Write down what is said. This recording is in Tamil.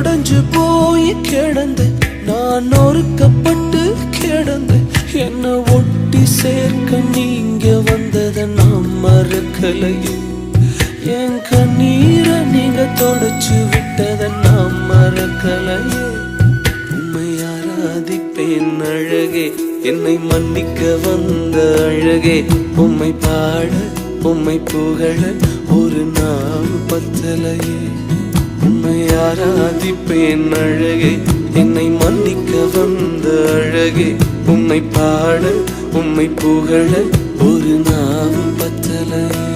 உடஞ்சு போய் கிடந்து நான் நொறுக்கப்பட்டு கிடந்து என்ன ஒட்டி சேர்க்க நீங்க வந்ததை நான் மறக்கலையே. என் கண்ணீரை நீங்க தொடச்சு விட்டதை நான் மறக்கலையே. உம்மை ஆராதிப்பேன் அழகே, என்னை மன்னிக்க வந்த அழகே. உம்மை பாட உம்மை புகழ ஒரு நாள் பத்தலையே. உம்மை ஆராதிப்பேன் அழகே, என்னை மன்னிக்க வந்த அழகே. உம்மை பாட உம்மை புகழ ஒரு நாள் பத்தலையே.